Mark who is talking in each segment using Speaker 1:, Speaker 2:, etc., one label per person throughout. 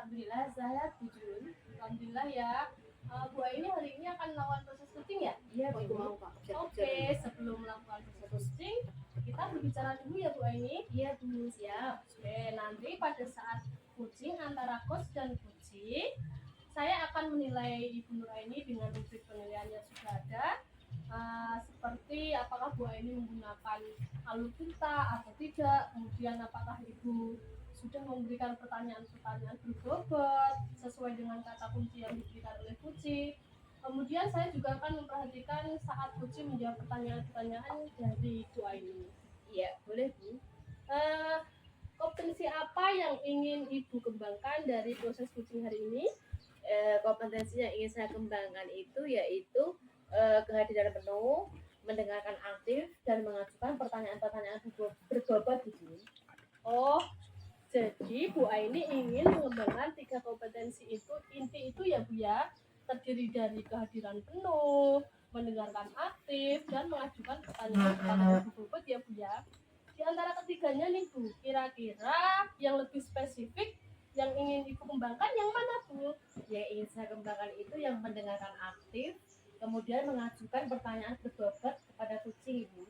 Speaker 1: Alhamdulillah sehat Bu Jun. Alhamdulillah ya. Bu Aini hari ini akan melakukan proses syuting ya?
Speaker 2: Iya, Bu mau Pak.
Speaker 1: Oke, sebelum melakukan proses syuting, kita berbicara dulu ya Bu Aini.
Speaker 2: Iya, Bu, siap.
Speaker 1: Oke, nanti pada saat coaching antara coach dan coaching, saya akan menilai Ibu Nur Aini dengan rubrik penilaian yang sudah ada. Seperti apakah Bu Aini menggunakan alutsista atau tidak, kemudian apakah Ibu sudah memberikan pertanyaan-pertanyaan berbobot sesuai dengan kata kunci yang diberikan oleh coaching. Kemudian saya juga akan memperhatikan saat coaching menjawab pertanyaan-pertanyaan dari Bu Aini.
Speaker 2: Iya, boleh, Bu.
Speaker 1: Kompetensi apa yang ingin Ibu kembangkan dari proses coaching hari ini?
Speaker 2: Kompetensi yang ingin saya kembangkan itu yaitu kehadiran penuh, mendengarkan aktif, dan mengajukan pertanyaan-pertanyaan berbobot, Bu.
Speaker 1: Oh, jadi Bu Aini ingin mengembangkan 3 kompetensi itu. Inti itu ya Bu ya, terdiri dari kehadiran penuh, mendengarkan aktif, dan mengajukan pertanyaan-pertanyaan berbobot ya Bu ya. Di antara ketiganya nih Bu, kira-kira yang lebih spesifik yang ingin Ibu kembangkan yang mana Bu?
Speaker 2: Yang ingin saya kembangkan itu yang mendengarkan aktif, kemudian mengajukan pertanyaan berbobot kepada kucing, Ibu.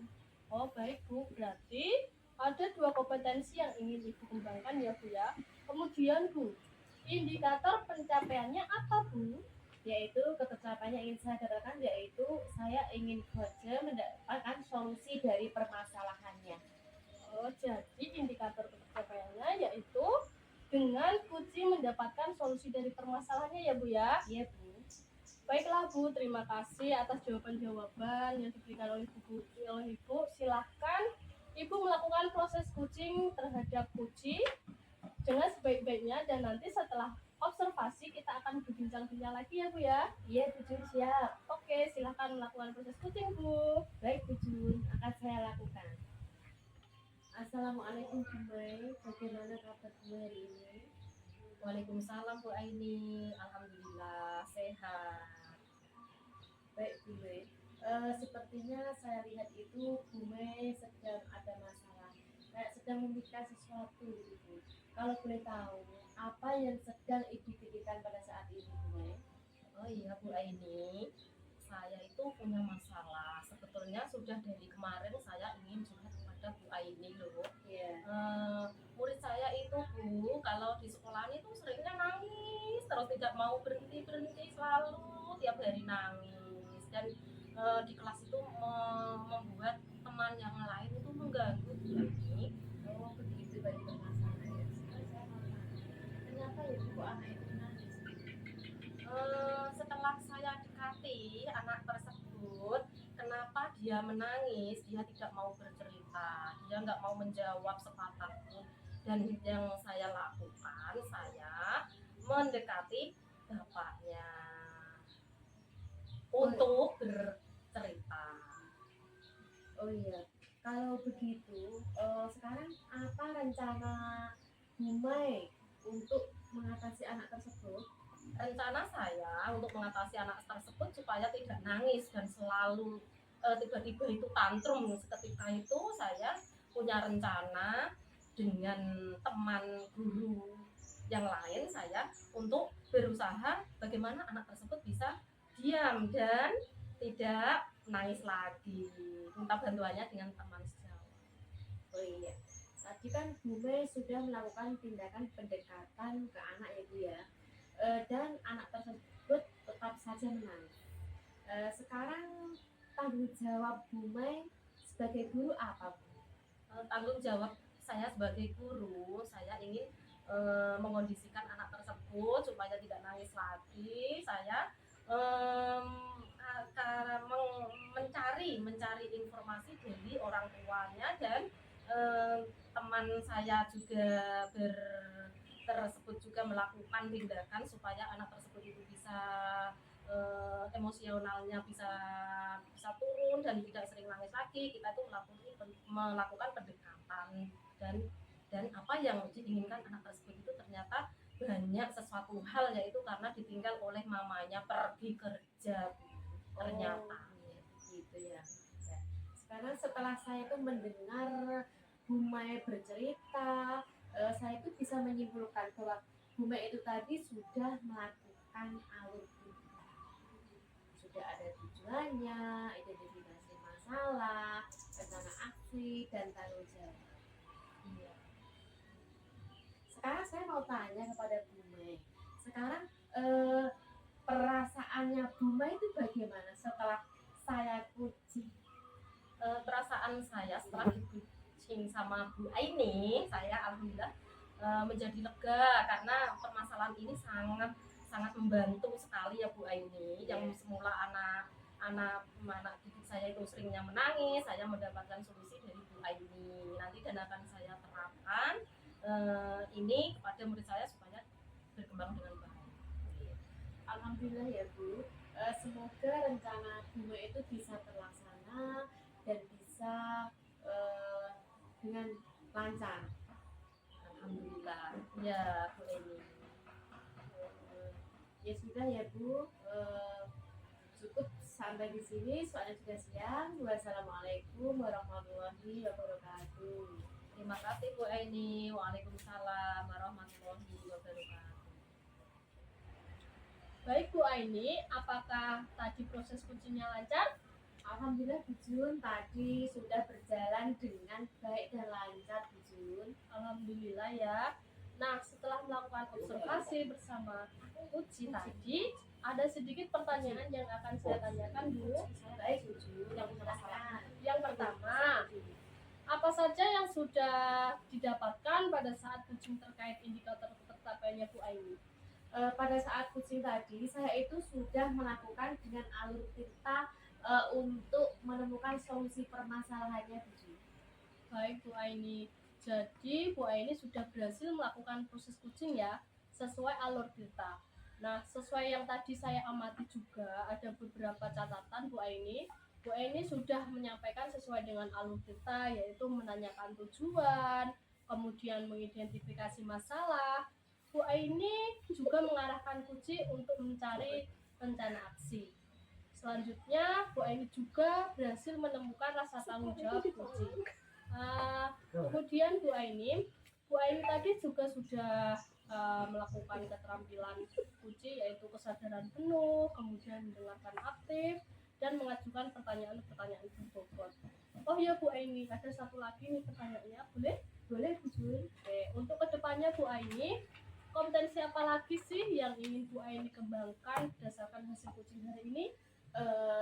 Speaker 1: Oh baik Bu, berarti ada 2 kompetensi yang ingin Ibu kembangkan ya Bu ya. Kemudian Bu, indikator pencapaiannya apa Bu?
Speaker 2: Yaitu ketercapaiannya yang ingin saya dapatkan yaitu saya ingin saja mendapatkan solusi dari permasalahannya.
Speaker 1: Oh, jadi indikator pencapaiannya yaitu dengan kucing mendapatkan solusi dari permasalahannya ya Bu ya.
Speaker 2: Iya Bu.
Speaker 1: Baiklah Bu, terima kasih atas jawaban-jawaban yang diberikan oleh Ibu. Silahkan Ibu melakukan proses kucing terhadap kucing dengan sebaik-baiknya, dan nanti setelah observasi kita akan berbincang-bincang lagi ya Bu ya.
Speaker 2: Iya Bu Jun, siap.
Speaker 1: Oke, silahkan melakukan proses kucing Bu.
Speaker 2: Baik Bu Jun, akan saya lakukan. Assalamualaikum Bu Mai, bagaimana kabar Bu hari ini?
Speaker 3: Waalaikumsalam Bu Aini, alhamdulillah sehat.
Speaker 2: Baik Bu Mai, sepertinya saya lihat itu Bu Mai sedang ada masalah, sedang memikirkan sesuatu gitu. Kalau boleh tahu, apa yang sedang Ibu pikirkan pada saat ini Bu Mai?
Speaker 3: Oh iya Bu Aini, saya itu punya masalah. Sebetulnya sudah dari kemarin saya ingin curhat kepada Bu Aini loh. Murid saya itu Bu, kalau di sekolah itu seringnya nangis, terus tidak mau berhenti selalu tiap hari nangis, dan di kelas itu membuat teman yang lain itu mengganggu Bu Aini.
Speaker 2: Oh begitu, baik permasalahannya. Sekarang saya mau tanya, kenapa ya Bu kok anak itu nangis?
Speaker 3: Setelah saya dekati anak tersebut, kenapa dia menangis, dia tidak mau bercerita, dia nggak mau menjawab sepatah pun. Dan yang saya lakukan, saya mendekati bapaknya untuk bercerita.
Speaker 2: Oh iya, kalau begitu sekarang apa rencana Bu Mai untuk mengatasi anak tersebut?
Speaker 3: Rencana saya untuk mengatasi anak tersebut supaya tidak nangis dan selalu tiba-tiba itu tantrum seketika itu, saya punya rencana dengan teman guru yang lain saya untuk berusaha bagaimana anak tersebut bisa diam dan tidak nangis lagi. Minta bantuannya dengan teman sejawat.
Speaker 2: Oh iya, tadi kan Bu Mai sudah melakukan tindakan pendekatan ke anak ya Bu ya, dan anak tersebut tetap saja menangis. Sekarang tanggung jawab Bu Mai sebagai guru apa Bu?
Speaker 3: Tanggung jawab saya sebagai guru, saya ingin mengondisikan anak tersebut supaya tidak nangis lagi. Saya mencari informasi dari orang tuanya, dan teman saya juga tersebut juga melakukan tindakan supaya anak tersebut itu bisa emosionalnya bisa turun dan tidak sering nangis lagi. Kita itu melakukan pendekatan, dan apa yang diinginkan anak tersebut itu ternyata banyak sesuatu hal, yaitu karena ditinggal oleh mamanya pergi kerja ternyata.
Speaker 2: Gitu ya. Sekarang setelah saya itu mendengar Bu Mai bercerita, saya itu bisa menyimpulkan bahwa Bu Bu Mei itu tadi sudah melakukan alur tinta. Sudah ada tujuannya, identifikasi masalah, rencana aksi, dan tanggung jawab.
Speaker 3: Iya.
Speaker 2: Sekarang saya mau tanya kepada Bu Mei. Sekarang perasaannya Bu Mei itu bagaimana setelah saya coaching?
Speaker 3: Perasaan saya setelah di-coaching sama Bu Aini, saya alhamdulillah menjadi lega karena permasalahan ini sangat sangat membantu sekali ya Bu Aini. Yang semula anak didik saya itu seringnya menangis, saya mendapatkan solusi dari Bu Aini. Nanti dan akan saya terapkan ini kepada murid saya supaya berkembang dengan baik.
Speaker 2: Alhamdulillah ya Bu. Semoga rencana Bu Mei itu bisa terlaksana dan bisa dengan lancar.
Speaker 3: Alhamdulillah. Ya Bu Aini.
Speaker 2: Ya sudah ya Bu, cukup sampai di sini soalnya sudah siang. Wassalamualaikum warahmatullahi wabarakatuh.
Speaker 3: Terima kasih Bu Aini. Waalaikumsalam warahmatullahi wabarakatuh.
Speaker 1: Baik Bu Aini, apakah tadi proses coachingnya lancar?
Speaker 2: Alhamdulillah Bu Jun, tadi sudah berjalan dengan baik dan lancar Bu Jun.
Speaker 1: Alhamdulillah ya. Nah, setelah melakukan observasi bersama uji tadi, ada sedikit pertanyaan yang akan saya tanyakan Bu.
Speaker 2: Baik Bu Jun, yang silakan.
Speaker 1: Yang pertama, apa saja yang sudah didapatkan pada saat coaching terkait indikator tercapainya Bu Aini?
Speaker 2: Pada saat coaching tadi, saya itu sudah melakukan dengan alur tinta untuk menemukan solusi permasalahannya Bu Jun.
Speaker 1: Baik Bu Aini, jadi Bu Aini sudah berhasil melakukan proses coaching ya, sesuai alur tinta. Nah, sesuai yang tadi saya amati juga, ada beberapa catatan Bu Aini. Bu Aini sudah menyampaikan sesuai dengan alur tinta, yaitu menanyakan tujuan, kemudian mengidentifikasi masalah. Bu Aini juga mengarahkan coaching untuk mencari rencana aksi. Selanjutnya, Bu Aini juga berhasil menemukan rasa tanggung jawab coaching. Kemudian Bu Aini tadi juga sudah melakukan keterampilan coaching, yaitu kesadaran penuh, kemudian mendengarkan aktif, dan mengajukan pertanyaan-pertanyaan berbobot. Oh ya Bu Aini, ada satu lagi nih pertanyaannya, boleh? Boleh Bu Jun. Oke, untuk kedepannya Bu Aini, kompetensi apa lagi sih yang ingin Bu Aini kembangkan berdasarkan hasil coaching hari ini?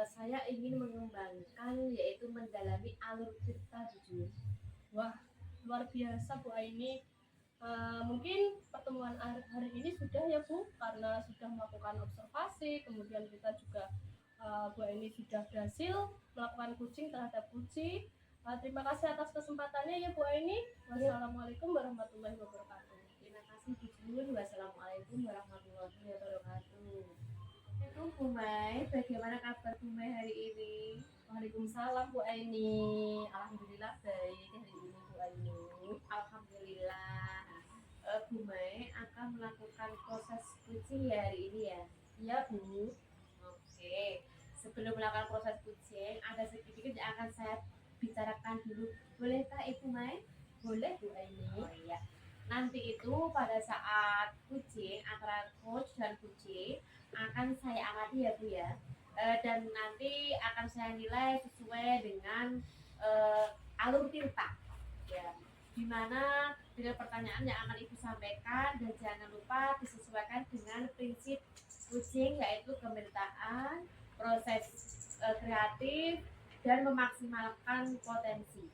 Speaker 2: Saya ingin mengembangkan yaitu mendalami alur tinta Bu Jun.
Speaker 1: Wah, luar biasa Bu Aini. Mungkin pertemuan hari ini sudah ya Bu, karena sudah melakukan observasi, kemudian kita juga Bu Aini sudah berhasil melakukan coaching terhadap coaching. Terima kasih atas kesempatannya ya Bu Aini. Wassalamualaikum warahmatullahi wabarakatuh.
Speaker 2: Terima kasih Bu Jun. Wassalamualaikum warahmatullahi wabarakatuh. Itu Bu Mei, bagaimana kabar Bu Mei hari ini?
Speaker 3: Waalaikumsalam Bu Aini. Alhamdulillah baik hari ini Bu Aini.
Speaker 2: Alhamdulillah. Bu Mei akan melakukan proses coaching ya hari ini ya?
Speaker 3: Iya Bu.
Speaker 2: Oke. Sebelum melakukan proses coaching, ada sedikit yang akan saya bicarakan dulu. Bolehkah Ibu Mei?
Speaker 3: Boleh Bu Aini.
Speaker 2: Oh iya. Nanti itu pada saat coaching antara coach dan coaching akan saya amati ya Bu ya. Dan nanti akan saya nilai sesuai dengan alur tinta ya, dimana dengan pertanyaan yang akan Ibu sampaikan, dan jangan lupa disesuaikan dengan prinsip coaching, yaitu kemerdekaan, proses kreatif, dan memaksimalkan potensi.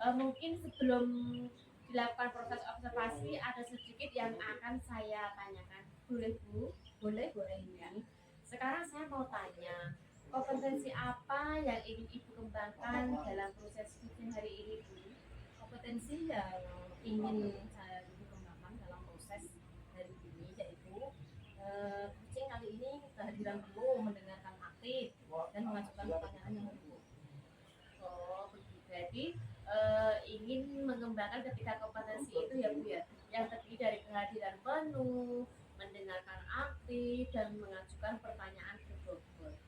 Speaker 2: Mungkin sebelum dilakukan proses observasi ada sedikit yang akan saya tanyakan. Boleh Bu?
Speaker 3: Boleh Bu Aini.
Speaker 2: Sekarang saya mau tanya, kompetensi apa yang ingin Ibu kembangkan dalam proses coaching hari ini Bu?
Speaker 3: Kompetensi yang ingin saya kembangkan dalam proses hari ini yaitu coaching kali ini kehadiran penuh, mendengarkan aktif, dan mengajukan pertanyaan yang berbobot.
Speaker 2: Oh, begitu. Jadi ingin mengembangkan ketiga kompetensi itu ya Bu ya, yang terdiri dari kehadiran penuh, mendengarkan aktif, dan mengajukan pertanyaan berbobot.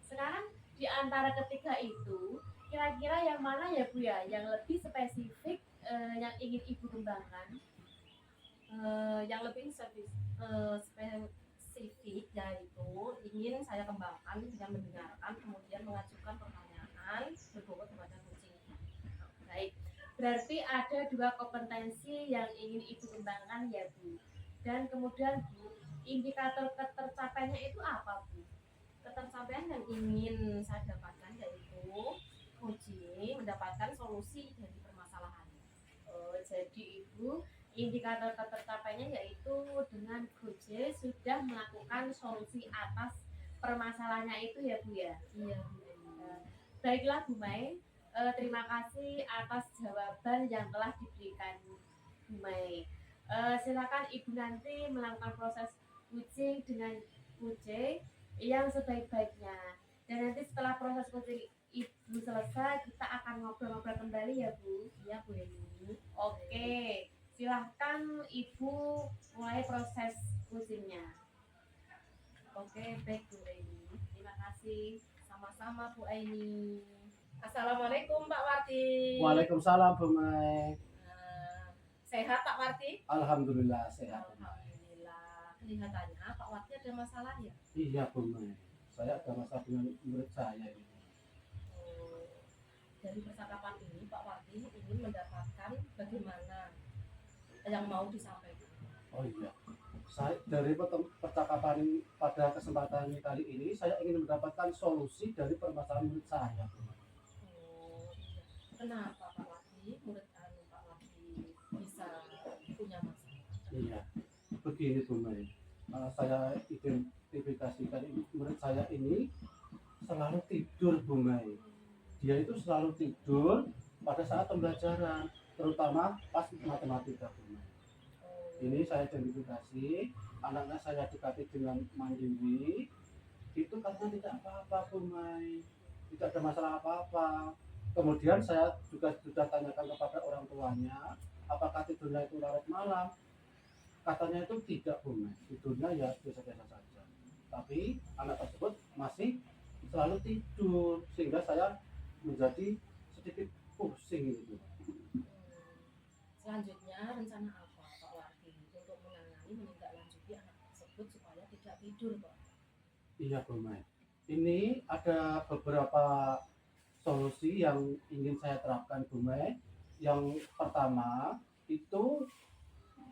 Speaker 2: Sekarang di antara ketiga itu kira-kira yang mana ya Bu ya yang lebih spesifik yang ingin Ibu kembangkan?
Speaker 3: yang lebih spesifik yaitu ingin saya kembangkan dengan mendengarkan kemudian mengajukan pertanyaan berbobot kepada kucing.
Speaker 2: Baik, berarti ada 2 kompetensi yang ingin Ibu kembangkan ya Bu. Dan kemudian Bu, indikator ketercapaiannya itu apa Bu?
Speaker 3: Ketercapaian yang ingin saya dapatkan yaitu kucing mendapatkan solusi dari permasalahannya.
Speaker 2: Oh, jadi Ibu, indikator ketercapaiannya yaitu dengan Gojek sudah melakukan solusi atas permasalahannya itu ya Bu ya.
Speaker 3: Iya.
Speaker 2: Baiklah Bu Mai, terima kasih atas jawaban yang telah diberikan Bu Mai. Silakan Ibu nanti melakukan proses kucing dengan kucing yang sebaik-baiknya. Dan nanti setelah proses kucing Ibu selesai, kita akan ngobrol-ngobrol kembali ya Bu.
Speaker 3: Iya Bu Eni.
Speaker 2: Oke, silahkan Ibu mulai proses kucingnya.
Speaker 3: Oke, baik Bu Eni.
Speaker 2: Terima kasih.
Speaker 3: Sama-sama Bu Eni. Assalamualaikum Pak Wardi.
Speaker 4: Waalaikumsalam Bu Mai.
Speaker 3: Sehat Pak Wardi?
Speaker 4: Alhamdulillah sehat.
Speaker 3: Alhamdulillah. Kelihatannya Pak Wardi ada masalah ya?
Speaker 4: Iya Bu Mai. Saya ada masalah dengan murid saya ini.
Speaker 3: Dari percakapan ini Pak Wardi ingin mendapatkan bagaimana yang mau disampaikan.
Speaker 4: Oh iya. Saya dari percakapan pada kesempatan kali ini saya ingin mendapatkan solusi dari permasalahan murid saya Bu Mai.
Speaker 3: Iya. Kenapa Pak Wardi murid Pak Wardi bisa punya masalah?
Speaker 4: Iya. Begini Bu Mai. Saya identifikasikan murid saya ini selalu tidur Bu Mai. Dia itu selalu tidur pada saat pembelajaran, terutama pas matematika Bu Mai. Ini saya identifikasi, anaknya saya dekati dengan mandiri, itu karena tidak apa-apa Bu Mai, tidak ada masalah apa-apa. Kemudian saya juga sudah tanyakan kepada orang tuanya, apakah tidurnya itu larut malam. Katanya itu tidak Bu Mai, tidurnya ya biasa-biasa saja. Tapi anak tersebut masih selalu tidur, sehingga saya menjadi sedikit pusing gitu.
Speaker 3: Selanjutnya rencana apa Pak Wardi untuk menangani menindaklanjuti anak tersebut supaya tidak tidur Pak?
Speaker 4: Iya Bu Mai. Ini ada beberapa solusi yang ingin saya terapkan Bu Mai. Yang pertama itu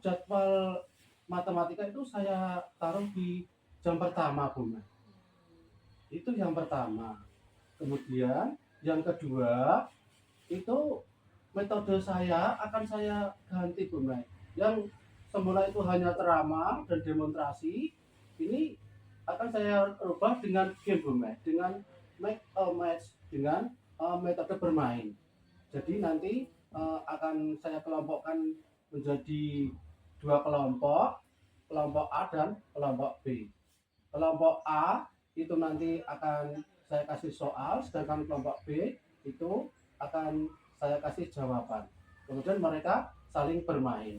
Speaker 4: jadwal matematika itu saya taruh di jam pertama Bu Mai. Itu yang pertama. Kemudian yang kedua itu metode saya akan saya ganti Bu Mai. Yang semula itu hanya ceramah dan demonstrasi, ini akan saya rubah dengan game Bu Mai, dengan make a match, dengan metode bermain. Jadi nanti akan saya kelompokkan menjadi 2 kelompok, kelompok A dan kelompok B. Kelompok A itu nanti akan saya kasih soal, sedangkan kelompok B itu akan saya kasih jawaban. Kemudian mereka saling bermain.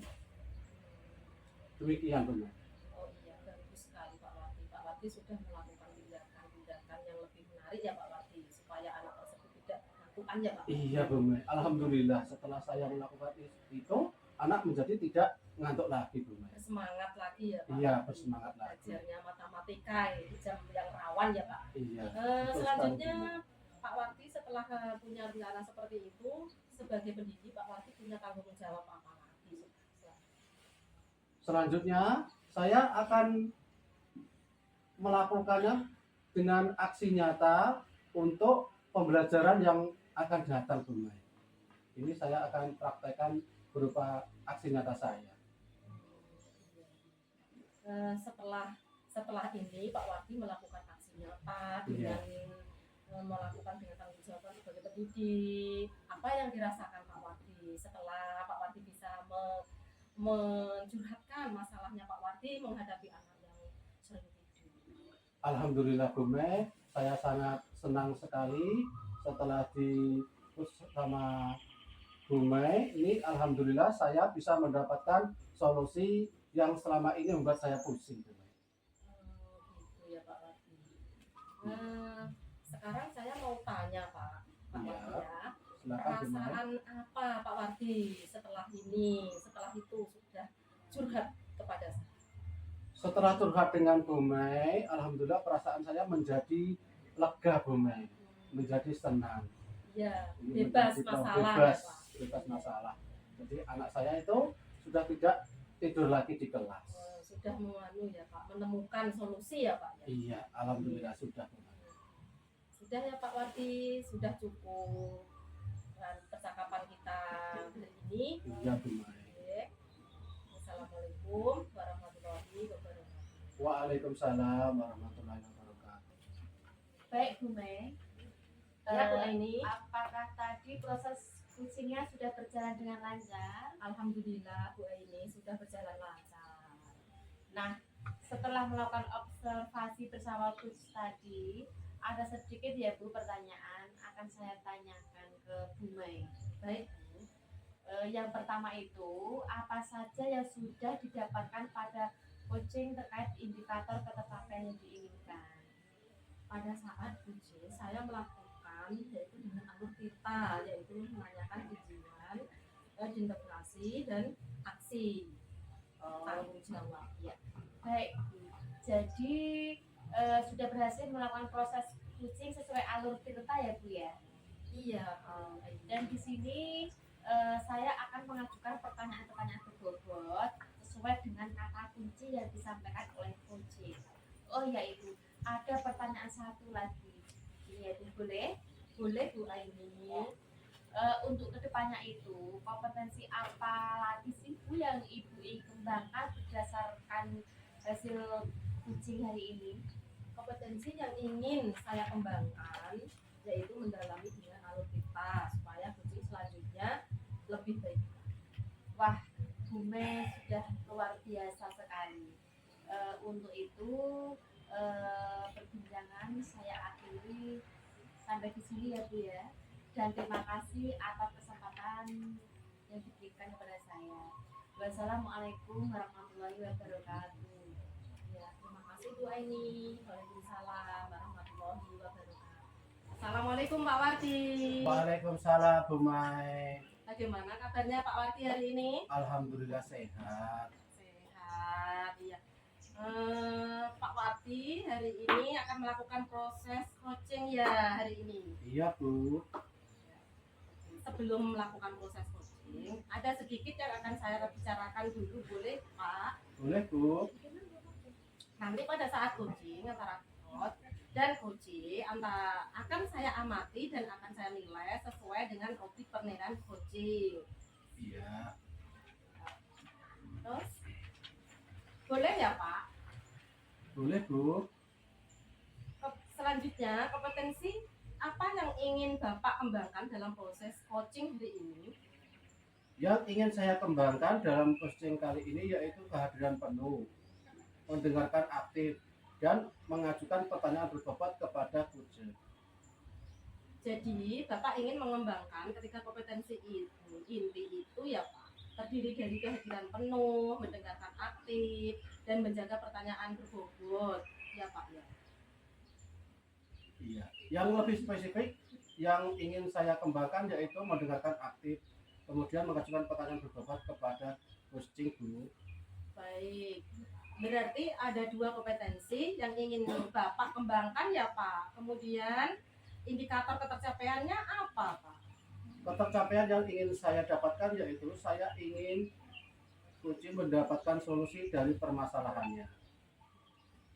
Speaker 4: Demikian benar.
Speaker 3: Oh iya, bagus sekali Pak Wardi. Pak Wardi sudah melakukan tindakan-tindakan yang lebih menarik ya Pak Wardi, supaya anak tersebut tidak melakukan ya Pak.
Speaker 4: Iya Bu Mai. Alhamdulillah setelah saya melakukan itu, anak menjadi tidak ngantuk lagi Bu Mai.
Speaker 3: Bersemangat lagi ya Pak.
Speaker 4: Iya, bersemangat lagi.
Speaker 3: Belajarnya matematika di jam yang rawan ya Pak.
Speaker 4: Iya.
Speaker 3: Selanjutnya Pak Wardi setelah punya rencana seperti itu, sebagai pendidik Pak Wardi punya tanggung jawab apa lagi?
Speaker 4: Selanjutnya saya akan melakukannya dengan aksi nyata untuk pembelajaran yang akan datang Bu Mai. Ini saya akan praktekkan berupa aksi nyata saya.
Speaker 3: Setelah ini Pak Wardi melakukan aksi nyata dengan melakukan dengan tanggung jawab sebagai pendidik. Apa yang dirasakan Pak Wardi setelah Pak Wardi bisa mencurhatkan masalahnya Pak Wardi menghadapi anak yang sering tidur?
Speaker 4: Alhamdulillah Bu Mai, saya sangat senang sekali setelah sama Bu Mai. Ini alhamdulillah saya bisa mendapatkan solusi yang selama ini membuat saya pusing Bu Mai.
Speaker 3: Gitu ya Pak Wardi. Sekarang saya mau tanya Pak Wardi ya.
Speaker 4: Silakan Bu Mai.
Speaker 3: Perasaan apa Pak Wardi setelah ini, setelah itu sudah curhat kepada saya.
Speaker 4: Setelah curhat dengan Bu Mei, alhamdulillah perasaan saya menjadi lega Bu Mei, menjadi senang.
Speaker 3: Ya,
Speaker 4: Ini
Speaker 3: bebas
Speaker 4: menjadi
Speaker 3: masalah
Speaker 4: bebas,
Speaker 3: ya, Pak.
Speaker 4: bebas masalah. Jadi anak saya itu sudah tidak tidur lagi di kelas.
Speaker 3: Sudah ya Pak, menemukan solusi ya Pak ya.
Speaker 4: Iya, alhamdulillah sudah.
Speaker 3: Sudah ya Pak Wardi, sudah cukup dengan percakapan kita hari ini.
Speaker 4: Iya Bu Mei.
Speaker 3: Oke. Assalamualaikum warahmatullahi wabarakatuh.
Speaker 4: Waalaikumsalam warahmatullahi wabarakatuh.
Speaker 1: Baik Bu Mei.
Speaker 3: Ya Bu Aini,
Speaker 2: Apakah tadi proses kucingnya sudah berjalan dengan lancar?
Speaker 3: alhamdulillah Bu Aini sudah berjalan lancar.
Speaker 2: Nah, setelah melakukan observasi bersama coach tadi, ada sedikit ya Bu pertanyaan akan saya tanyakan ke Bu Mei.
Speaker 3: Baik Bu.
Speaker 2: Yang pertama itu, apa saja yang sudah didapatkan pada kucing terkait indikator ketetapan yang diinginkan?
Speaker 3: Pada saat uji saya melakukan yaitu dengan alur kita, yaitu menanyakan izin, integrasi dan aksi tanggung jawab ya.
Speaker 2: Baik, Bu. Jadi sudah berhasil melakukan proses kucing sesuai alur tirta ya Bu ya?
Speaker 3: Iya.
Speaker 2: Dan di sini saya akan mengajukan pertanyaan-pertanyaan berbobot sesuai dengan kata kunci yang disampaikan oleh kunci. Oh yaitu ada pertanyaan satu lagi, yaitu boleh Bu Aini. Untuk kedepannya itu kompetensi apa lagi sih Bu yang Ibu ingin kembangkan berdasarkan hasil kucing hari ini?
Speaker 3: Kompetensi yang ingin saya kembangkan yaitu mendalami dengan alur kita supaya kucing selanjutnya lebih baik.
Speaker 2: Wah, Bu Mei sudah luar biasa sekali. Untuk itu perbincangan saya akhiri sampai di sini ya Bu ya. Dan terima kasih atas kesempatan yang diberikan kepada saya. Wassalamualaikum warahmatullahi wabarakatuh.
Speaker 3: Ya, terima kasih Bu Aini. Waalaikumsalam warahmatullahi wabarakatuh. Assalamualaikum Pak Wardi.
Speaker 4: Waalaikumsalam Bu Mei.
Speaker 3: Bagaimana kabarnya Pak Wardi hari ini?
Speaker 4: Alhamdulillah sehat.
Speaker 3: Sehat, iya. Pak Wardi hari ini akan melakukan proses coaching ya hari ini.
Speaker 4: Iya Bu.
Speaker 3: Sebelum melakukan proses coaching, ada sedikit yang akan saya bicarakan dulu, boleh Pak?
Speaker 4: Boleh Bu.
Speaker 3: Nanti pada saat coaching antara coach dan coaching akan saya amati dan akan saya nilai sesuai dengan objek penilaian coaching.
Speaker 4: Iya.
Speaker 3: Terus boleh ya Pak?
Speaker 4: Boleh Bu.
Speaker 3: Selanjutnya kompetensi apa yang ingin Bapak kembangkan dalam proses coaching hari ini?
Speaker 4: Yang ingin saya kembangkan dalam coaching kali ini yaitu kehadiran penuh, mendengarkan aktif, dan mengajukan pertanyaan berbobot kepada coach.
Speaker 3: Jadi Bapak ingin mengembangkan ketika kompetensi itu inti itu ya Pak, terdiri dari kehadiran penuh, mendengarkan aktif, dan menjaga pertanyaan berbobot ya Pak ya.
Speaker 4: Iya. Yang lebih spesifik yang ingin saya kembangkan yaitu mendengarkan aktif, kemudian mengajukan pertanyaan berbobot kepada coaching Bu.
Speaker 3: Baik, berarti ada dua kompetensi yang ingin Bapak kembangkan ya Pak. Kemudian indikator ketercapaiannya apa Pak?
Speaker 4: Ketercapaian yang ingin saya dapatkan yaitu saya ingin coaching mendapatkan solusi dari permasalahannya.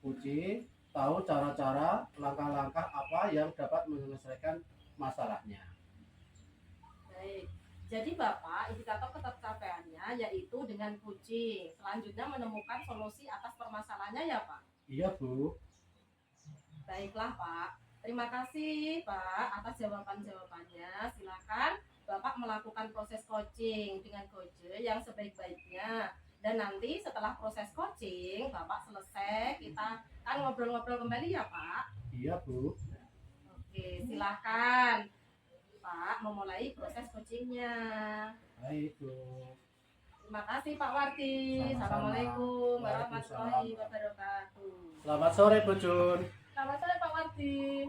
Speaker 4: Coaching tahu cara-cara, langkah-langkah apa yang dapat menyelesaikan masalahnya.
Speaker 3: Baik, jadi Bapak indikator ketercapaiannya yaitu dengan coaching. Selanjutnya menemukan solusi atas permasalahannya ya Pak.
Speaker 4: Iya Bu.
Speaker 3: Baiklah Pak, terima kasih Pak atas jawaban-jawabannya. Silakan Bapak melakukan proses coaching dengan coach yang sebaik-baiknya. Dan nanti setelah proses coaching Bapak selesai, kita kan ngobrol-ngobrol kembali ya Pak.
Speaker 4: Iya Bu.
Speaker 3: Oke, silakan Pak memulai proses coachingnya.
Speaker 4: Baik Bu.
Speaker 3: Terima kasih Pak Wardi.
Speaker 4: Sama-sama.
Speaker 3: Assalamualaikum warahmatullahi
Speaker 4: Waalaikumsalam.
Speaker 3: wabarakatuh.
Speaker 4: Selamat sore Bu Jun.
Speaker 1: Selamat sore Pak Wardi.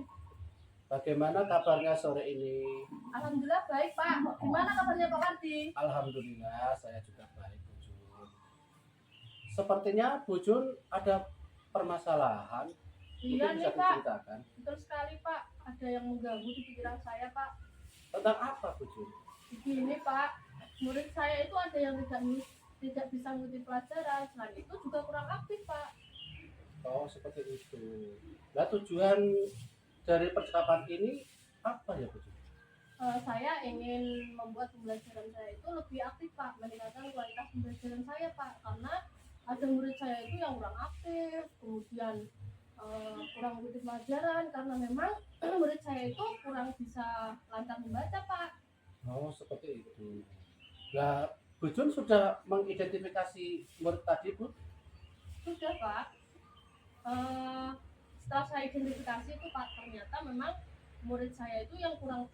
Speaker 4: Bagaimana kabarnya sore ini?
Speaker 1: Alhamdulillah baik Pak. Gimana kabarnya Pak Wardi?
Speaker 4: Alhamdulillah saya juga baik Bu Jun. sepertinya Bu Jun ada permasalahan.
Speaker 1: Iya
Speaker 4: Mungkin
Speaker 1: nih
Speaker 4: bisa
Speaker 1: Pak,
Speaker 4: diceritakan.
Speaker 1: betul sekali Pak. Ada yang mengganggu di pikiran saya Pak.
Speaker 4: Tentang apa Bu Jun?
Speaker 1: Begini Pak, murid saya itu ada yang tidak bisa mengikuti pelajaran, selain itu juga kurang aktif Pak.
Speaker 4: Oh, seperti itu. Nah, tujuan dari percakapan ini apa ya Bu Jun?
Speaker 1: Saya ingin membuat pembelajaran saya itu lebih aktif Pak, meningkatkan kualitas pembelajaran saya Pak, karena ada murid saya itu yang kurang aktif, kemudian kurang mengikuti pelajaran karena memang murid saya itu kurang bisa lancar membaca Pak.
Speaker 4: Oh, seperti itu. Nah, Bu Jun sudah mengidentifikasi murid tadi, Bu?
Speaker 1: Sudah Pak. Eh, Setelah saya identifikasi itu Pak, ternyata memang murid saya itu yang kurang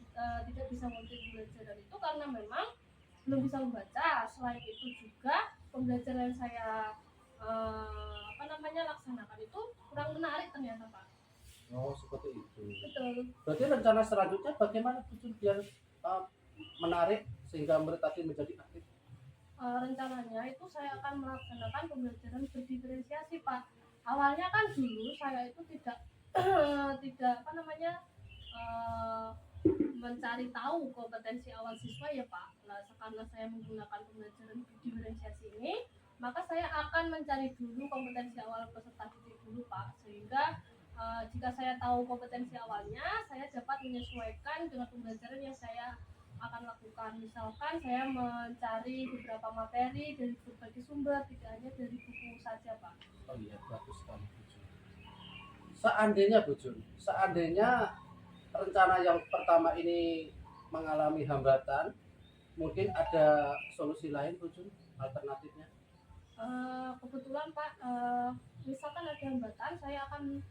Speaker 1: tidak bisa mengikuti pembelajaran itu karena memang belum bisa membaca. Selain itu juga pembelajaran saya laksanakan itu kurang menarik ternyata Pak.
Speaker 4: Oh, seperti itu.
Speaker 1: Betul.
Speaker 4: Berarti rencana selanjutnya bagaimana Bu Jun biar menarik sehingga murid tadi menjadi aktif?
Speaker 1: Rencananya itu saya akan melaksanakan pembelajaran berdiferensiasi Pak. Awalnya kan dulu saya itu tidak tidak eh, mencari tahu kompetensi awal siswa ya Pak. Nah, karena saya menggunakan pembelajaran berdiferensiasi ini, maka saya akan mencari dulu kompetensi awal peserta didik dulu Pak, sehingga jika saya tahu kompetensi awalnya, saya dapat menyesuaikan dengan pembelajaran yang saya akan lakukan. Misalkan saya mencari beberapa materi dari berbagai sumber, tidak hanya dari buku saja Pak.
Speaker 4: Oh iya, bagus sekali Bu Jun. Seandainya Bu Jun, seandainya rencana yang pertama ini mengalami hambatan, mungkin ada solusi lain Bu Jun, alternatifnya?
Speaker 1: Kebetulan Pak, misalkan ada hambatan, saya akan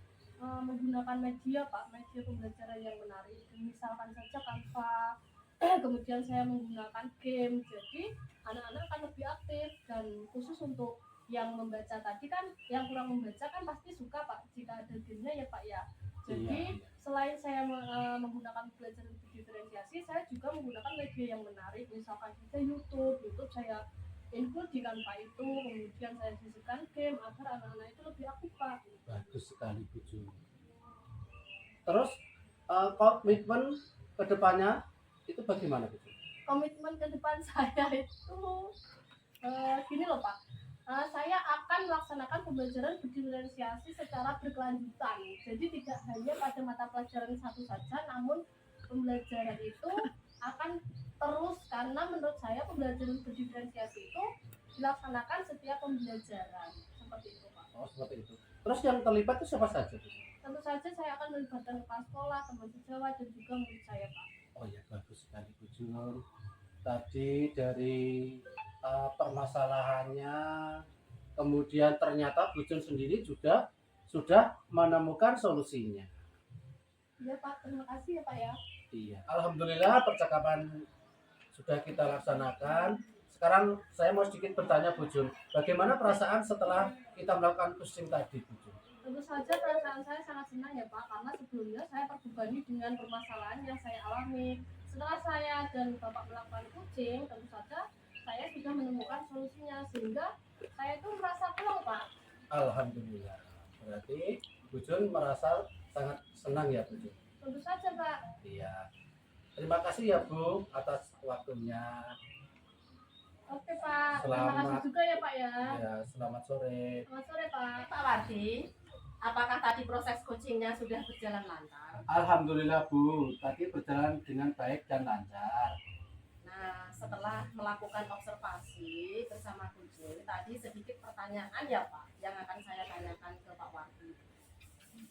Speaker 1: menggunakan media Pak, media pembelajaran yang menarik. Misalkan saja Canva, kemudian saya menggunakan game, jadi anak-anak akan lebih aktif. Dan khusus untuk yang membaca tadi kan, yang kurang membaca kan pasti suka Pak jika ada gamenya ya Pak ya. Jadi
Speaker 4: Iya.
Speaker 1: selain saya menggunakan pelajaran diferensiasi, saya juga menggunakan media yang menarik. Misalkan saja YouTube saya include di Canva itu, kemudian saya sisihkan game agar anak-anak itu lebih aktif Pak.
Speaker 4: Bagus sekali Bu Jun. Terus komitmen kedepannya itu bagaimana Bu Jun?
Speaker 1: Komitmen ke depan saya itu gini loh Pak, saya akan melaksanakan pembelajaran berdiferensiasi secara berkelanjutan. Jadi tidak hanya pada mata pelajaran satu saja, namun pembelajaran itu akan terus, karena menurut saya pembelajaran berdiferensiasi itu dilaksanakan setiap pembelajaran. Seperti itu Pak.
Speaker 4: Oh, seperti itu. Terus yang terlibat itu siapa saja Bu Jun?
Speaker 1: Tentu saja saya akan melibatkan kepala sekolah, teman sejawat, dan juga murid saya Pak.
Speaker 4: Oh ya, bagus sekali Bu Jun. Tadi dari permasalahannya, kemudian ternyata Bu Jun sendiri juga sudah menemukan solusinya.
Speaker 1: Iya Pak, terima kasih ya Pak ya.
Speaker 4: Iya, alhamdulillah percakapan sudah kita laksanakan. Sekarang saya mau sedikit bertanya Bu Jun, bagaimana perasaan setelah kita melakukan coaching tadi Bu Jun?
Speaker 1: Tentu saja perasaan saya sangat senang ya Pak, karena sebelumnya saya terbebani dengan permasalahan yang saya alami. Setelah saya dan Bapak melakukan coaching, tentu saja saya sudah menemukan solusinya, sehingga saya itu merasa pulang Pak.
Speaker 4: Alhamdulillah. Berarti Bu Jun merasa sangat senang ya Bu Jun?
Speaker 1: Tentu saja Pak.
Speaker 4: Iya. Terima kasih ya Bu atas waktunya.
Speaker 1: Oke Pak, terima
Speaker 4: Selamat.
Speaker 1: kasih juga ya Pak ya.
Speaker 4: Ya, selamat sore.
Speaker 1: Selamat sore Pak.
Speaker 3: Pak Wardi, apakah tadi proses coachingnya sudah berjalan lancar?
Speaker 4: Alhamdulillah Bu, tadi berjalan dengan baik dan lancar.
Speaker 3: Nah, setelah melakukan observasi bersama Gunjul, tadi sedikit pertanyaan ya Pak, yang akan saya tanyakan ke Pak Wardi.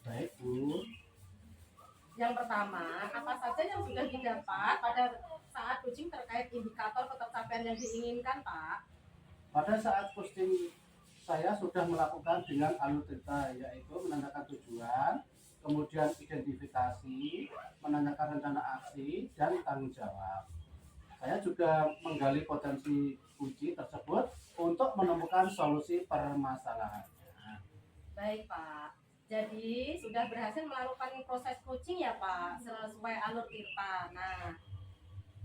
Speaker 4: Baik Bu.
Speaker 3: Yang pertama, apa saja yang sudah didapat pada saat coaching terkait indikator ketercapaian yang diinginkan Pak?
Speaker 4: Pada saat posting saya sudah melakukan dengan alur cerita, yaitu menandakan tujuan, kemudian identifikasi, menandakan rencana aksi, dan tanggung jawab. Saya juga menggali potensi kunci tersebut untuk menemukan solusi permasalahannya.
Speaker 3: Baik Pak, jadi sudah berhasil melakukan proses coaching ya Pak, sesuai alur Tirta. Nah,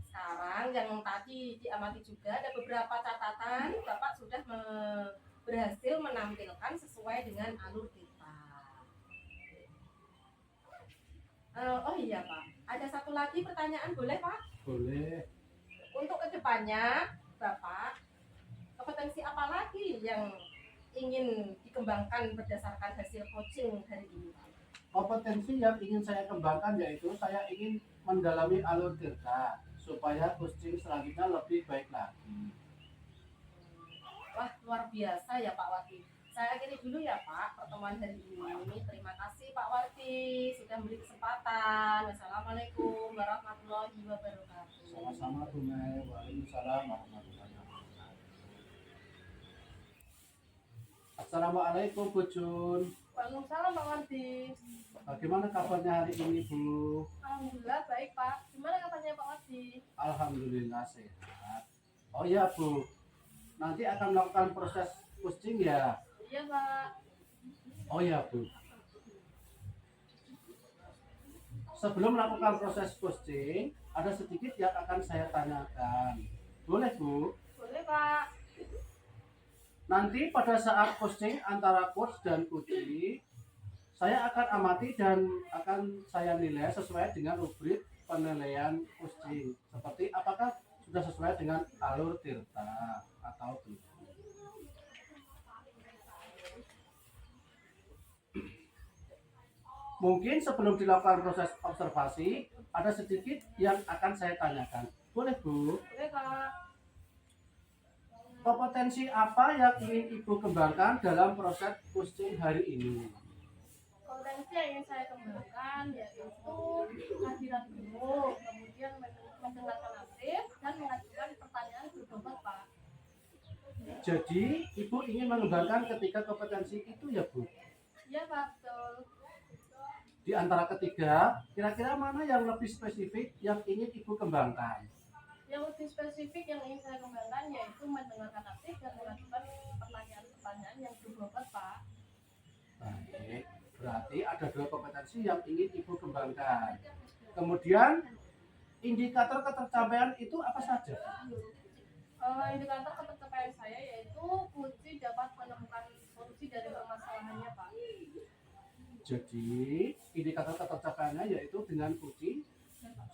Speaker 3: sekarang yang tadi diamati juga ada beberapa catatan, Bapak sudah berhasil menampilkan sesuai dengan alur kita. Oh iya Pak, ada satu lagi pertanyaan, boleh Pak?
Speaker 4: Boleh.
Speaker 3: Untuk kedepannya Bapak, kompetensi apa lagi yang ingin dikembangkan berdasarkan hasil coaching hari ini Pak?
Speaker 4: Kompetensi yang ingin saya kembangkan yaitu saya ingin mendalami alur tirta supaya coaching selanjutnya lebih baik lagi.
Speaker 3: Wah, luar biasa ya Pak Wati. Saya akhiri dulu ya Pak pertemuan hari ini. Terima kasih Pak Wati sudah memberi kesempatan. Wassalamualaikum warahmatullahi wabarakatuh.
Speaker 4: Sama-sama Bu Mei. Waalaikumsalam warahmatullahi wabarakatuh. Assalamualaikum Bu Jun.
Speaker 1: Waalaikumsalam Pak Wardi.
Speaker 4: Bagaimana kabarnya hari ini Bu?
Speaker 1: Alhamdulillah baik Pak. Gimana kabarnya Pak Wardi?
Speaker 4: Alhamdulillah sehat. Oh iya Bu, nanti akan melakukan proses coaching ya?
Speaker 1: Iya Pak.
Speaker 4: Oh iya Bu. Sebelum melakukan proses coaching, ada sedikit yang akan saya tanyakan. Boleh Bu?
Speaker 1: Boleh Pak.
Speaker 4: Nanti pada saat coaching antara coach dan coachee, saya akan amati dan akan saya nilai sesuai dengan rubrik penilaian coaching. Seperti apakah sudah sesuai dengan alur tirta atau tidak. Mungkin sebelum dilakukan proses observasi, ada sedikit yang akan saya tanyakan. Boleh Bu?
Speaker 1: Boleh Pak.
Speaker 4: Kompetensi apa yang ingin Ibu kembangkan dalam proses coaching hari ini?
Speaker 1: Kompetensi yang ingin saya kembangkan yaitu kehadiran dulu, kemudian mendengarkan aktif dan mengajukan pertanyaan berbobot Pak.
Speaker 4: Jadi, Ibu ingin mengembangkan ketiga kompetensi itu ya Bu?
Speaker 1: Iya Pak, betul.
Speaker 4: Di antara ketiga, kira-kira mana yang lebih spesifik yang ingin Ibu kembangkan?
Speaker 1: Yang lebih spesifik yang ingin saya kembangkan yaitu mendengarkan aktif dan mengajukan pertanyaan-pertanyaan yang berbobot Pak.
Speaker 4: Baik, berarti ada dua kompetensi yang ingin Ibu kembangkan. Kemudian, indikator ketercapaian itu apa saja?
Speaker 1: Indikator ketercapaian saya yaitu kunci dapat menemukan solusi dari permasalahannya Pak.
Speaker 4: Jadi, indikator ketercapaiannya yaitu dengan kunci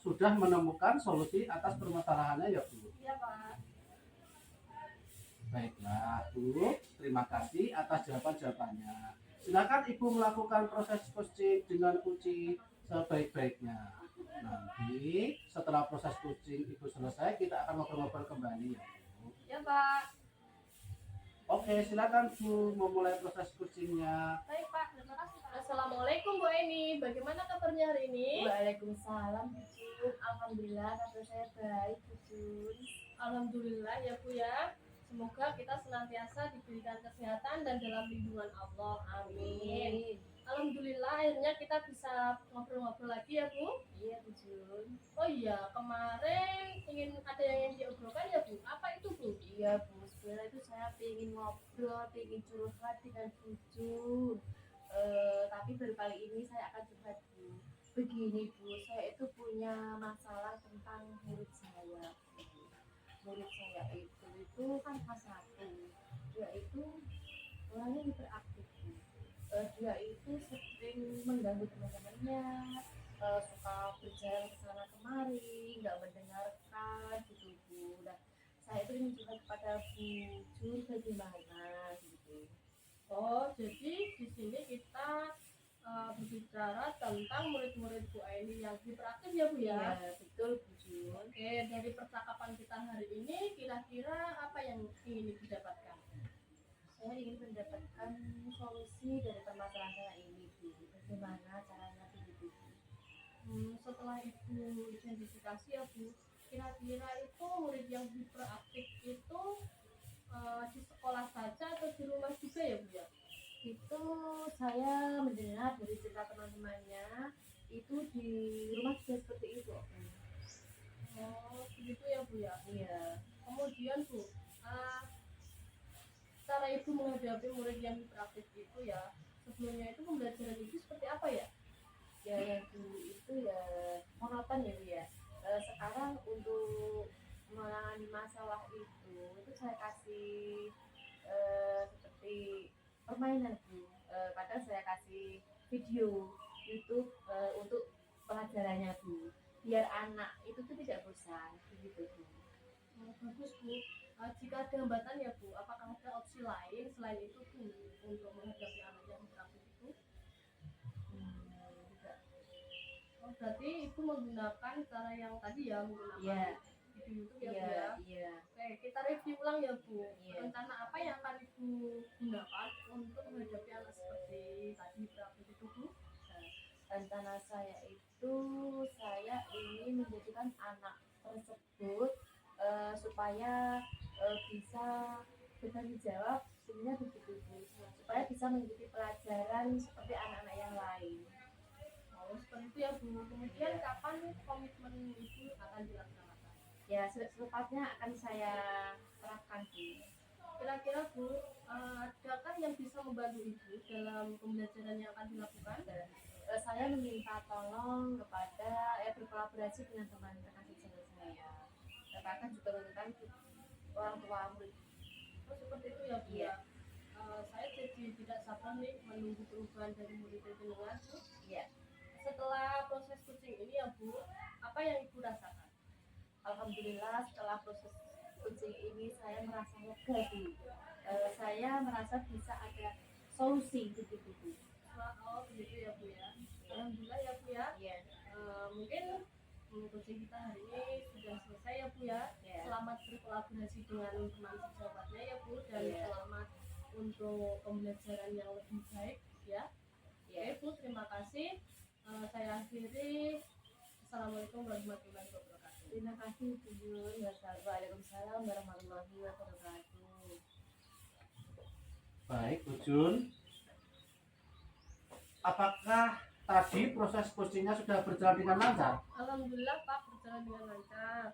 Speaker 4: sudah menemukan solusi atas permasalahannya ya Bu.
Speaker 1: Iya Pak.
Speaker 4: Baiklah Bu, terima kasih atas jawaban-jawabannya. Silakan Ibu melakukan proses coaching dengan kunci sebaik-baiknya. Nanti setelah proses coaching Ibu selesai, kita akan ngobrol-ngobrol kembali ya Bu.
Speaker 1: Iya Pak.
Speaker 4: Oke, silakan Bu memulai proses coachingnya.
Speaker 1: Baik Pak, terima kasih Pak. Assalamualaikum Bu Eni, bagaimana kabarnya hari ini?
Speaker 2: Waalaikumsalam Bu Jun. Alhamdulillah kabar saya baik Bu Jun.
Speaker 1: Alhamdulillah ya Bu ya. Semoga kita senantiasa diberikan kesehatan dan dalam lindungan Allah. Amin. Alhamdulillah akhirnya kita bisa ngobrol-ngobrol lagi ya Bu.
Speaker 2: Iya Bu Jun.
Speaker 1: Oh iya, kemarin ada yang ingin diobrolkan ya Bu. Apa itu Bu?
Speaker 2: Iya Bu, sebenarnya itu saya pengen ngobrol, pengen curhat dengan Bu Jun. Tapi baru kali ini saya akan curhat Bu. Begini Bu, saya itu punya masalah tentang murid saya. Murid saya itu kan kelas 1. Dia itu orangnya hiperaktif Bu. Dia itu sering mengganggu teman-temannya, suka berjalan ke sana kemari, nggak mendengarkan gitu Bu. Nah, saya itu ingin curhat kepada Bu Jun bagaimana gitu.
Speaker 1: Oh, jadi di sini kita berbicara tentang murid-murid Bu Aini yang hiperaktif ya Bu ya.
Speaker 2: Iya, betul Bu Jun.
Speaker 1: Oke, dari percakapan kita hari ini kira-kira apa yang ingin didapatkan?
Speaker 2: Saya ingin mendapatkan solusi dari permasalahan saya ini Bu. Bagaimana caranya begitu Bu?
Speaker 1: Setelah Ibu identifikasi ya Bu, kira-kira itu murid yang hiperaktif itu di sekolah saja atau di rumah juga ya Bu ya?
Speaker 2: Itu saya mendengar dari cerita teman-temannya itu di rumah juga seperti itu.
Speaker 1: Oh, begitu ya Bu ya.
Speaker 2: Iya.
Speaker 1: Kemudian Bu, cara Ibu menghadapi murid yang hiperaktif itu ya, sebelumnya itu pembelajaran Ibu seperti apa ya?
Speaker 2: Ya yang dulu itu ya monoton ya Bu ya. Sekarang untuk menangani masalah itu saya kasih seperti seperti permainan Bu. Kadang saya kasih video YouTube untuk pelajarannya Bu, biar anak itu tuh tidak bosan begitu Bu.
Speaker 1: Bagus Bu. Jika ada hambatan ya Bu, apakah ada opsi lain selain itu Bu untuk menghadapi anak yang hiperaktif itu?
Speaker 2: Tidak.
Speaker 1: Oh, berarti Ibu menggunakan cara yang tadi ya, menggunakan
Speaker 2: Iya,
Speaker 1: video YouTube ya Bu
Speaker 2: iya,
Speaker 1: ya.
Speaker 2: iya.
Speaker 1: Oke, kita review ulang ya Bu.
Speaker 2: Iya.
Speaker 1: Rencana apa yang akan Ibu gunakan untuk menghadapi anak seperti tadi hiperaktif itu Bu?
Speaker 2: Rencana saya itu saya ingin menjadikan anak tersebut supaya bisa bertanggung jawab, sebenarnya begitu Bu, supaya bisa mengikuti pelajaran seperti anak-anak yang lain.
Speaker 1: Oh, seperti itu ya Bu. Kemudian kapan komitmen Ibu akan dilaksanakan?
Speaker 2: Ya, secepatnya akan saya terapkan Bu.
Speaker 1: Kira-kira Bu, adakah yang bisa membantu Ibu dalam pembelajaran yang akan dilakukan?
Speaker 2: Saya meminta tolong kepada berkolaborasi dengan teman rekan sejawat saya. Bahkan juga meminta orang tua murid.
Speaker 1: Oh, seperti itu ya Bu.
Speaker 2: Iya.
Speaker 1: Saya jadi tidak sabar nih menunggu perubahan dari murid jenengan Bu.
Speaker 2: Iya.
Speaker 1: Setelah proses coaching ini ya Bu, apa yang Ibu rasakan?
Speaker 2: Alhamdulillah setelah proses coaching ini saya merasa lega Bu. Saya merasa bisa ada solusi begitu Bu.
Speaker 1: Oh, begitu ya Bu ya. Alhamdulillah ya Bu ya.
Speaker 2: Iya.
Speaker 1: Mungkin coaching kita hari ini sudah selesai ya Bu ya.
Speaker 2: Iya.
Speaker 1: Selamat berkolaborasi dengan teman sejawatnya ya Bu, dan
Speaker 2: Iya.
Speaker 1: selamat untuk pembelajaran yang lebih baik ya.
Speaker 2: Iya.
Speaker 1: Oke Bu, terima kasih. Saya akhiri. Assalamualaikum warahmatullahi wabarakatuh.
Speaker 2: Terima kasih Bu Jun. Waalaikumsalam warahmatullahi wabarakatuh.
Speaker 4: Baik, Bu Jun. Apakah tadi proses coachingnya sudah berjalan dengan lancar?
Speaker 1: Alhamdulillah Pak, berjalan dengan lancar.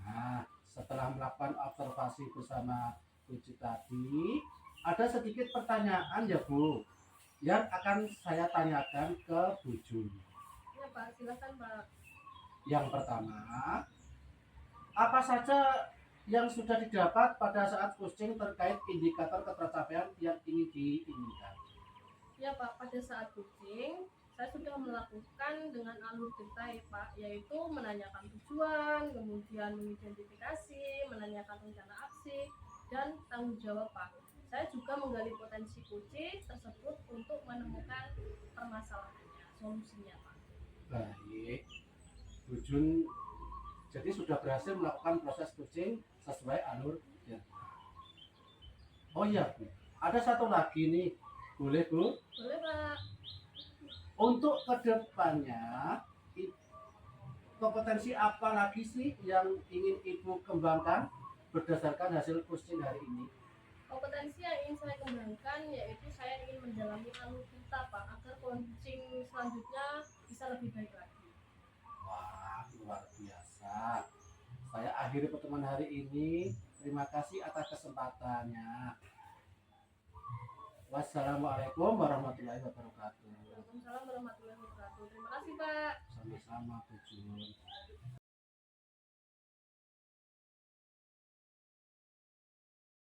Speaker 4: Nah, setelah melakukan observasi bersama Uci tadi, ada sedikit pertanyaan ya Bu, yang akan saya tanyakan ke Bu Jun.
Speaker 1: Ya Pak, silakan Pak.
Speaker 4: Yang pertama, apa saja yang sudah didapat pada saat coaching terkait indikator ketercapaian yang ingin diinginkan?
Speaker 1: Ya Pak, pada saat coaching saya sudah melakukan dengan alur detail Pak, yaitu menanyakan tujuan, kemudian mengidentifikasi, menanyakan rencana aksi, dan tanggung jawab Pak. Saya juga menggali potensi coaching tersebut untuk menemukan permasalahannya, solusinya Pak.
Speaker 4: Baik, Bu Jun jadi sudah berhasil melakukan proses coaching sesuai alur ya. Oh iya Bu, ada satu lagi nih, boleh Bu?
Speaker 1: Boleh Pak.
Speaker 4: Untuk kedepannya kompetensi apa lagi sih yang ingin Ibu kembangkan berdasarkan hasil coaching hari ini?
Speaker 1: Kompetensi yang ingin saya kembangkan yaitu saya ingin mendalami alur kita Pak, agar coaching selanjutnya bisa lebih baik lagi.
Speaker 4: Wah, luar biasa. Saya akhiri pertemuan hari ini. Terima kasih atas kesempatannya. Wassalamualaikum warahmatullahi wabarakatuh.
Speaker 1: Waalaikumsalam warahmatullahi wabarakatuh. Terima kasih Pak.
Speaker 4: Sama-sama, Bu Jun.